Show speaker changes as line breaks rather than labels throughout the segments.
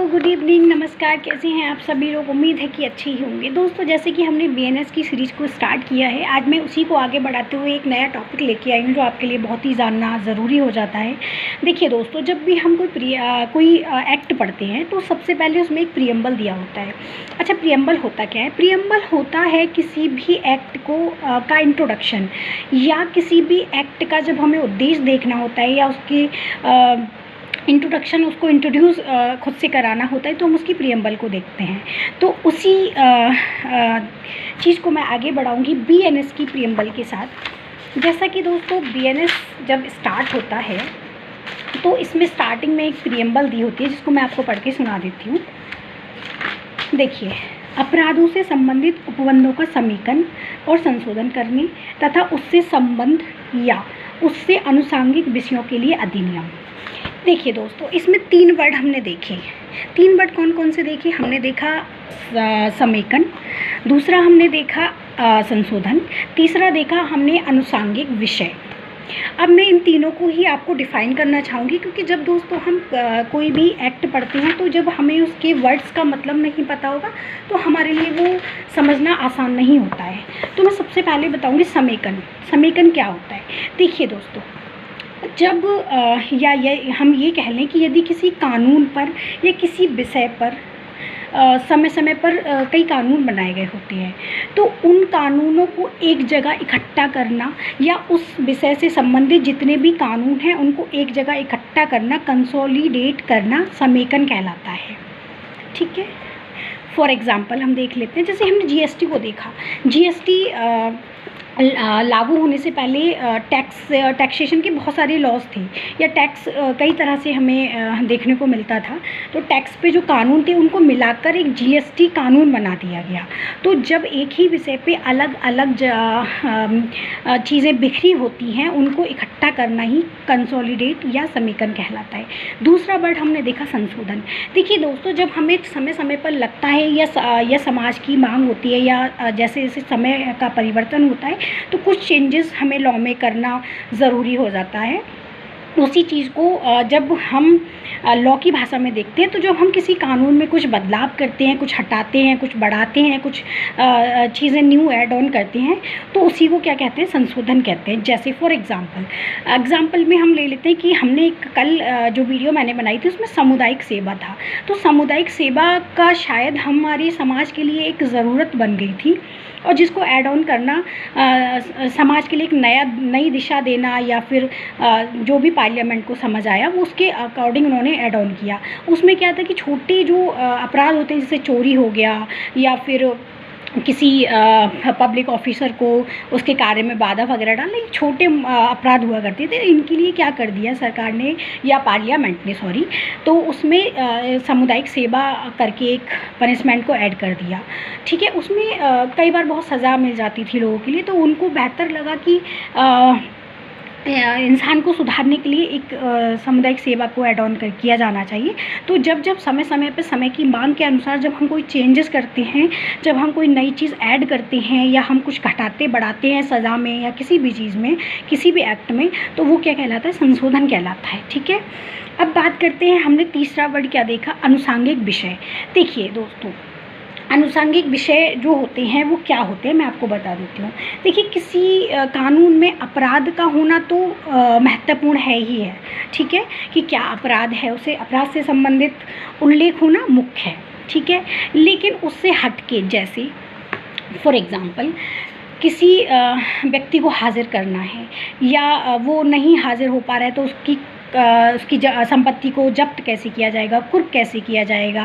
Good evening, नमस्कार। कैसे हैं आप सभी लोग? उम्मीद है कि अच्छे ही होंगे। दोस्तों, जैसे कि हमने बीएनएस की सीरीज़ को स्टार्ट किया है, आज मैं उसी को आगे बढ़ाते हुए एक नया टॉपिक लेके आई हूँ जो आपके लिए बहुत ही जानना ज़रूरी हो जाता है। देखिए दोस्तों, जब भी हम कोई एक्ट पढ़ते हैं तो सबसे पहले उसमें एक प्रियम्बल दिया होता है। अच्छा, प्रियम्बल होता क्या है? प्रियम्बल होता है किसी भी एक्ट को का इंट्रोडक्शन, या किसी भी एक्ट का जब हमें उद्देश्य देखना होता है या उसके इंट्रोडक्शन, उसको इंट्रोड्यूस खुद से कराना होता है, तो हम उसकी प्रियम्बल को देखते हैं। तो उसी चीज़ को मैं आगे बढ़ाऊंगी बीएनएस की प्रियम्बल के साथ। जैसा कि दोस्तों, बीएनएस जब स्टार्ट होता है तो इसमें स्टार्टिंग में एक प्रियम्बल दी होती है जिसको मैं आपको पढ़ के सुना देती हूँ। देखिए, अपराधों से संबंधित उपबंधों का समीकरण और संशोधन करने तथा उससे संबंध या उससे अनुषंगिक विषयों के लिए अधिनियम। देखिए दोस्तों, इसमें 3 वर्ड हमने देखे। 3 वर्ड कौन कौन से देखे? हमने देखा समेकन, दूसरा हमने देखा संशोधन, तीसरा देखा हमने अनुषंगिक विषय। अब मैं इन तीनों को ही आपको डिफ़ाइन करना चाहूँगी, क्योंकि जब दोस्तों हम कोई भी एक्ट पढ़ते हैं तो जब हमें उसके वर्ड्स का मतलब नहीं पता होगा तो हमारे लिए वो समझना आसान नहीं होता है। तो मैं सबसे पहले बताऊँगी समेकन। समेकन क्या होता है? देखिए दोस्तों, जब हम ये कह लें कि यदि किसी कानून पर या किसी विषय पर समय समय पर कई कानून बनाए गए होते हैं, तो उन कानूनों को एक जगह इकट्ठा करना या उस विषय से संबंधित जितने भी कानून हैं उनको एक जगह इकट्ठा करना, कंसोलिडेट करना समेकन कहलाता है। ठीक है, फॉर एग्ज़ाम्पल हम देख लेते हैं। जैसे हमने जीएसटी को देखा। जीएसटी लागू होने से पहले टैक्सेशन के बहुत सारे लॉज थे, या टैक्स कई तरह से हमें देखने को मिलता था। तो टैक्स पे जो कानून थे उनको मिलाकर एक जीएसटी कानून बना दिया गया। तो जब एक ही विषय पे अलग अलग चीज़ें बिखरी होती हैं, उनको इकट्ठा करना ही कंसोलिडेट या समेकन कहलाता है। दूसरा वर्ड हमने देखा संशोधन। देखिए दोस्तों, जब हमें समय समय पर लगता है या समाज की मांग होती है या जैसे जैसे समय का परिवर्तन होता है तो कुछ चेंजेस हमें लॉ में करना ज़रूरी हो जाता है। उसी चीज़ को जब हम लॉ की भाषा में देखते हैं, तो जब हम किसी कानून में कुछ बदलाव करते हैं, कुछ हटाते हैं, कुछ बढ़ाते हैं, कुछ चीज़ें न्यू ऐड ऑन करते हैं, तो उसी को क्या कहते हैं? संशोधन कहते हैं। जैसे फॉर एग्ज़ाम्पल में हम ले लेते हैं कि हमने एक कल जो वीडियो मैंने बनाई थी उसमें सामुदायिक सेवा था। तो सामुदायिक सेवा का शायद हमारे समाज के लिए एक ज़रूरत बन गई थी, और जिसको ऐड ऑन करना समाज के लिए एक नई दिशा देना, या फिर जो भी पार्लियामेंट को समझ आया वो उसके अकॉर्डिंग उन्होंने ऐड ऑन किया। उसमें क्या था कि छोटे जो अपराध होते हैं, जैसे चोरी हो गया या फिर किसी पब्लिक ऑफिसर को उसके कार्य में बाधा वगैरह डालना, ये छोटे अपराध हुआ करते थे। इनके लिए क्या कर दिया सरकार ने या पार्लियामेंट ने, सॉरी, तो उसमें सामुदायिक सेवा करके एक पनिशमेंट को ऐड कर दिया। ठीक है, उसमें कई बार बहुत सज़ा मिल जाती थी लोगों के लिए, तो उनको बेहतर लगा कि इंसान को सुधारने के लिए एक सामुदायिक सेवा को ऐड ऑन किया जाना चाहिए। तो जब समय समय पर समय की मांग के अनुसार जब हम कोई चेंजेस करते हैं, जब हम कोई नई चीज़ ऐड करते हैं या हम कुछ घटाते बढ़ाते हैं सज़ा में या किसी भी चीज़ में, किसी भी एक्ट में, तो वो क्या कहलाता है? संशोधन कहलाता है। ठीक है, अब बात करते हैं, हमने तीसरा वर्ड क्या देखा? अनुषंगिक विषय। देखिए दोस्तों, अनुषंगिक विषय जो होते हैं वो क्या होते हैं, मैं आपको बता देती हूँ। देखिए, किसी कानून में अपराध का होना तो महत्वपूर्ण है ही है। ठीक है, कि क्या अपराध है, उसे अपराध से संबंधित उल्लेख होना मुख्य है। ठीक है, लेकिन उससे हटके, जैसे फॉर एग्ज़ाम्पल किसी व्यक्ति को हाजिर करना है या वो नहीं हाजिर हो पा रहा है, तो उसकी संपत्ति को जब्त कैसे किया जाएगा, कुर्क कैसे किया जाएगा,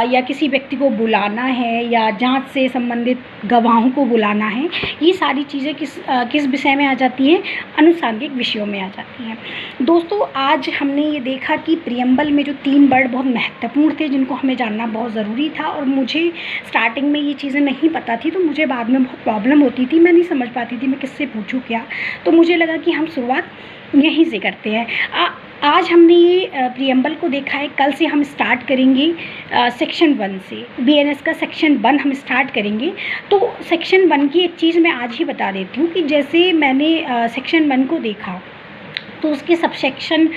या किसी व्यक्ति को बुलाना है या जांच से संबंधित गवाहों को बुलाना है, ये सारी चीज़ें किस विषय में आ जाती हैं? अनुषंगिक विषयों में आ जाती हैं। दोस्तों, आज हमने ये देखा कि प्रियम्बल में जो 3 वर्ड बहुत महत्वपूर्ण थे, जिनको हमें जानना बहुत ज़रूरी था, और मुझे स्टार्टिंग में ये चीज़ें नहीं पता थी, तो मुझे बाद में बहुत प्रॉब्लम होती थी, मैं नहीं समझ पाती थी मैं किससे पूछूँ क्या। तो मुझे लगा कि हम शुरुआत यहीं से करते हैं। आज हमने ये प्रियम्बल को देखा है, कल से हम स्टार्ट करेंगे सेक्शन 1 से। बीएनएस का सेक्शन 1 हम स्टार्ट करेंगे। तो सेक्शन 1 की एक चीज़ मैं आज ही बता देती हूँ कि जैसे मैंने सेक्शन 1 को देखा, तो उसके सबसेक्शन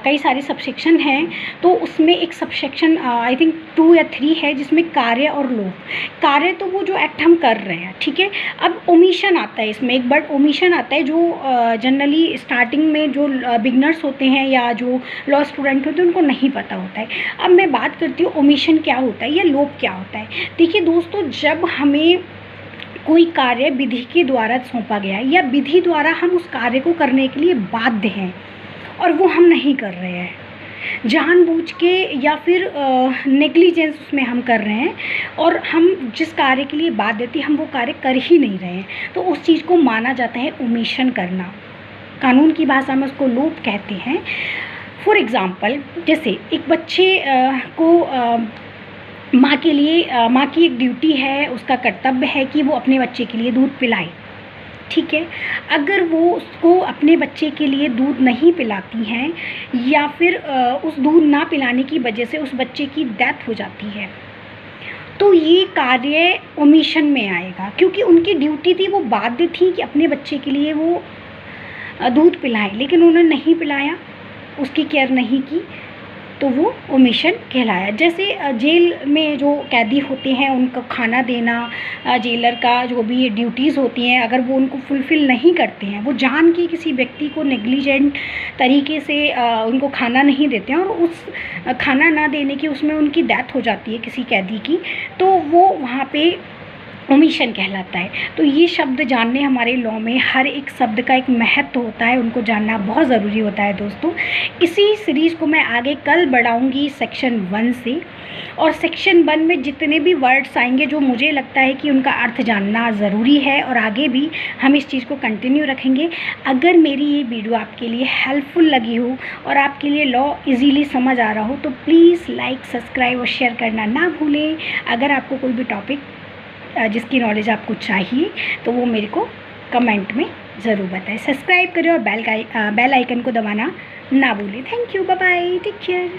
कई सारे सबसेक्शन हैं। तो उसमें एक सबसेक्शन आई थिंक 2 या 3 है जिसमें कार्य और लोप। कार्य तो वो जो एक्ट हम कर रहे हैं, ठीक है। अब ओमिशन आता है, इसमें एक वर्ड ओमिशन आता है जो जनरली स्टार्टिंग में जो बिगनर्स होते हैं या जो लॉ स्टूडेंट होते हैं उनको नहीं पता होता है। अब मैं बात करती हूँ ओमिशन क्या होता है या लोप क्या होता है। देखिए दोस्तों, जब हमें कोई कार्य विधि के द्वारा सौंपा गया है या विधि द्वारा हम उस कार्य को करने के लिए बाध्य हैं और वो हम नहीं कर रहे हैं, जानबूझ के या फिर नेग्लिजेंस उसमें हम कर रहे हैं और हम जिस कार्य के लिए बाध्य थे हम वो कार्य कर ही नहीं रहे हैं, तो उस चीज़ को माना जाता है ओमिशन करना। कानून की भाषा में उसको लोप कहते हैं। फॉर एग्ज़ाम्पल, जैसे एक बच्चे को माँ के लिए माँ की एक ड्यूटी है, उसका कर्तव्य है कि वो अपने बच्चे के लिए दूध पिलाए, ठीक है। अगर वो उसको अपने बच्चे के लिए दूध नहीं पिलाती हैं या फिर उस दूध ना पिलाने की वजह से उस बच्चे की डेथ हो जाती है, तो ये कार्य ओमिशन में आएगा, क्योंकि उनकी ड्यूटी थी, वो बाध्य थी कि अपने बच्चे के लिए वो दूध पिलाएं, लेकिन उन्होंने नहीं पिलाया, उसकी केयर नहीं की, तो वो ओमिशन कहलाया। जैसे जेल में जो कैदी होते हैं उनको खाना देना, जेलर का जो भी ड्यूटीज़ होती हैं, अगर वो उनको फुलफ़िल नहीं करते हैं, वो जान के किसी व्यक्ति को नेग्लिजेंट तरीके से उनको खाना नहीं देते हैं और उस खाना ना देने की उसमें उनकी डेथ हो जाती है किसी कैदी की, तो वो वहाँ पे ओमिशन कहलाता है। तो ये शब्द जानने, हमारे लॉ में हर एक शब्द का एक महत्व होता है, उनको जानना बहुत ज़रूरी होता है दोस्तों। इसी सीरीज़ को मैं आगे कल बढ़ाऊंगी सेक्शन 1 से, और सेक्शन 1 में जितने भी वर्ड्स आएंगे जो मुझे लगता है कि उनका अर्थ जानना ज़रूरी है, और आगे भी हम इस चीज़ को कंटिन्यू रखेंगे। अगर मेरी ये वीडियो आपके लिए हेल्पफुल लगी हो और आपके लिए लॉ इजीली समझ आ रहा हो तो प्लीज़ लाइक, सब्सक्राइब और शेयर करना ना भूलें। अगर आपको कोई भी टॉपिक जिसकी नॉलेज आपको चाहिए तो वो मेरे को कमेंट में ज़रूर बताएं। सब्सक्राइब करें और बेल आइकन को दबाना ना भूलें। Thank you, bye bye, take care.